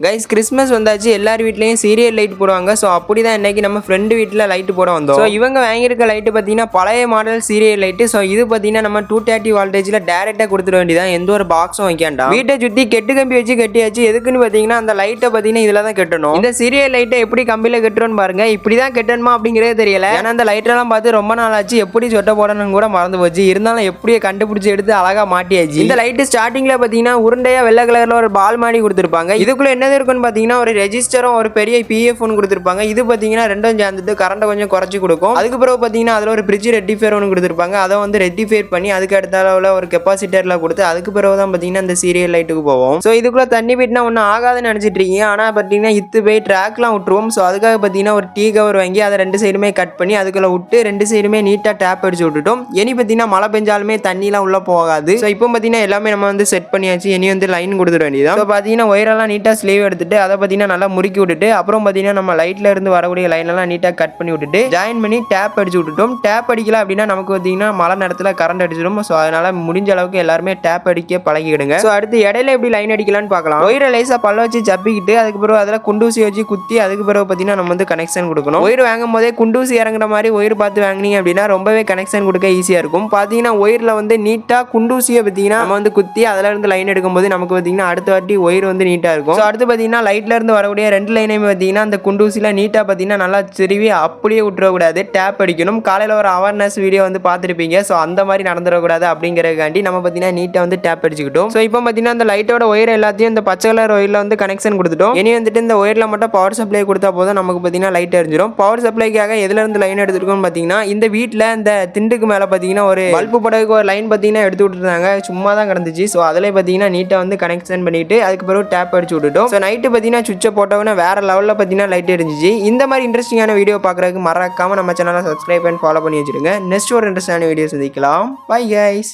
Guys Christmas வந்தாச்சு, எல்லார் வீட்லேயும் சீரியல் லைட் போடுவாங்க. ஸோ அப்படி தான் இன்னைக்கு நம்ம ஃப்ரெண்டு வீட்டில் லைட்டு போட வந்தோம். ஸோ இவங்க வாங்கியிருக்க லைட்டு பார்த்தீங்கன்னா பழைய மாடல் சீரியல் லைட்டு. ஸோ இது பார்த்தீங்கன்னா நம்ம 230 வால்டேஜில் டேரெக்டாக கொடுத்துட வேண்டியதான், எந்த ஒரு பாக்ஸும் வைக்காண்டாம். வீட்டை சுற்றி கெட்டு கம்பி வச்சு கட்டியாச்சு. எதுக்குன்னு பார்த்தீங்கன்னா அந்த லைட்டை பார்த்தீங்கன்னா இதில் தான் கட்டணும். இந்த சீரியல் லைட்டை எப்படி கம்பியில் கட்டுறோன்னு பாருங்க. இப்படி தான் கட்டணுமா அப்படிங்கிறதே தெரியல. ஏன்னா அந்த லைட்டெல்லாம் பார்த்து ரொம்ப நாள் ஆச்சு, எப்படி சொட்ட போடணும்னு கூட மறந்து போச்சு. இருந்தாலும் எப்படியே கண்டுபிடிச்சி எடுத்து அழகாக மாட்டியாச்சு. இந்த லைட்டு ஸ்டார்டிங்கில் பார்த்தீங்கன்னா உருண்டையாக வெள்ளை கலரில் ஒரு பால் மாதிரி கொடுத்துருப்பாங்க. இதுக்குள்ள என்ன இருக்குன்னு பார்த்தீங்கன்னா ஒரு ரெஜிஸ்டரும் ஒரு பெரிய பிஎஃப் ஒன்று கொடுத்துருப்பாங்க. இது பார்த்தீங்கன்னா ரெண்டும் சேர்ந்துட்டு கரண்ட்டை கொஞ்சம் குறைச்சி கொடுக்கும். அதுக்கு பிறகு பார்த்தீங்கன்னா அதில் ஒரு பிரிட்ஜ் ரெட்டிஃபையர் ஒன்று கொடுத்துருப்பாங்க. அதை வந்து ரெட்டிஃபையர் பண்ணி அதுக்கு அடுத்த அளவில் ஒரு கெப்பாசிட்டரில் கொடுத்து அதுக்கு பிறகு தான் பார்த்தீங்கன்னா இந்த சீரியல் லைட்டுக்கு போவோம். ஸோ இதுக்குள்ள தண்ணி போயிட்டுனா ஒன்றும் ஆகாதுன்னு நினச்சிட்டு இருக்கீங்க. ஆனால் பார்த்தீங்கன்னா இத்து போய் ட்ராக்லாம் விட்டுருவோம். ஸோ அதுக்காக பார்த்தீங்கன்னா ஒரு டீ கவர் வாங்கி அதை ரெண்டு சைடுமே கட் பண்ணி அதுக்குள்ள விட்டு ரெண்டு சைடுமே நீட்டாக டேப் அடிச்சு விட்டுட்டோம். இனி பார்த்தீங்கன்னா மழை பெஞ்சாலுமே தண்ணிலாம் உள்ள போகாது. ஸோ இப்போ பார்த்தீங்கன்னா எல்லாமே நம்ம வந்து செட் பண்ணியாச்சு. இனி வந்து லைன் கொடுத்துட வேண்டியதான். ஸோ பார்த்தீங்கன்னா ஒயரெல்லாம் நீட்டாக ஸ்லீவ் எடுத்துட்டு அதை பார்த்தீங்கன்னா நல்லா முறுக்கி விட்டுட்டு அப்புறம் பார்த்தீங்கன்னா நம்ம லைட்ல இருந்து வரக்கூடிய லைனெல்லாம் நீட்டாக கட் பண்ணி விட்டுட்டு ஜாயின் பண்ணி டேப் அடிச்சு விட்டுட்டோம். டேப் அடிக்கல அப்படின்னா நமக்கு பார்த்தீங்கன்னா மழை நேரத்தில் கரண்ட் அடிச்சிடும். ஸோ அதனால முடிஞ்ச அளவுக்கு எல்லாருமே டேப் அடிக்க பழகிடுங்க. ஸோ அடுத்து இடையில எப்படி லைன் அடிக்கலான்னு பார்க்கலாம். ஒயரை லைஸாக பல்ல வச்சு சப்பிக்கிட்டு அதுக்கு பிறகு அதில் குண்டூசி வச்சு குத்தி அதுக்கு பிறகு பார்த்தீங்கன்னா நம்ம வந்து கனெக்ஷன் கொடுக்கணும். ஒயர் வாங்கும் போதே குண்டூசி இறங்குற மாதிரி ஒயர் பார்த்து வாங்கினீங்க அப்படின்னா ரொம்பவே கனெக்ஷன் கொடுக்க ஈஸியாக இருக்கும். பார்த்தீங்கன்னா ஒயரில் வந்து நீட்டாக குண்டூசியை பார்த்தீங்கன்னா நம்ம வந்து குத்தி அதில் இருந்து லைன் எடுக்கும்போது நமக்கு பார்த்தீங்கன்னா அடுத்த வாட்டி ஒயர் வந்து நீட்டாக இருக்கும். ஸோ அடுத்து பார்த்தீங்கன்னா லைட்ல இருந்து வரக்கூடிய ரெண்டு லைனையுமே பார்த்தீங்கன்னா அந்த குண்டூசியில் நீட்டாக பார்த்தீங்கன்னா நல்லா திருவி அப்படியே விட்டுறக்கூடாது, டேப் அடிக்கணும். காலையில் ஒரு அவேர்னஸ் வீடியோ வந்து பார்த்துருப்பீங்க. ஸோ அந்த மாதிரி நடந்துடக்கூடாது அப்படிங்கிறதுக்காண்டி நம்ம பார்த்தீங்கன்னா நீட்டாக வந்து டேப் அடிச்சுக்கிட்டோம். ஸோ இப்போ பார்த்தீங்கன்னா அந்த லைட்டோட ஒயர் எல்லாத்தையும் இந்த பச்சை கலர் ஒயரில் வந்து கனெக்ஷன் கொடுத்துட்டோம். இனி வந்துட்டு இந்த ஒயரில் மட்டும் பவர் சப்ளை கொடுத்தா போதும் நமக்கு பார்த்தீங்கன்னா லைட் எரிஞ்சிடும். பவர் சப்ளைக்காக எதுல இருந்து லைன் எடுத்துருக்கோம்னு பார்த்தீங்கன்னா இந்த வீட்டில் இந்த திண்டுக்கு மேலே பார்த்தீங்கன்னா ஒரு பல்பு படகுக்கு ஒரு லைன் பார்த்தீங்கன்னா எடுத்து விட்டுருந்தாங்க, சும்மா தான் கிடந்துச்சு. ஸோ அதில் பார்த்தீங்கன்னா நீட்டாக வந்து கனெக்ஷன் பண்ணிட்டு அதுக்கு பிறகு டேப் அடிச்சு விட்டுட்டோம். ஸோ நைட்டு பார்த்தீங்கன்னா சுவிட்சை போட்டவொன்னே வேற லெவலில் பார்த்தீங்கன்னா லைட் எரிஞ்சிச்சு. இந்த மாதிரி இன்ட்ரெஸ்டிங்கான வீடியோ பார்க்குறதுக்கு மறக்காம நம்ம சேனலை சப்ஸ்கிரைப் அண்ட் ஃபாலோ பண்ணி வச்சிருங்க. நெக்ஸ்ட் ஒரு இன்ட்ரெஸ்டான வீடியோ சந்திக்கலாம். Bye guys.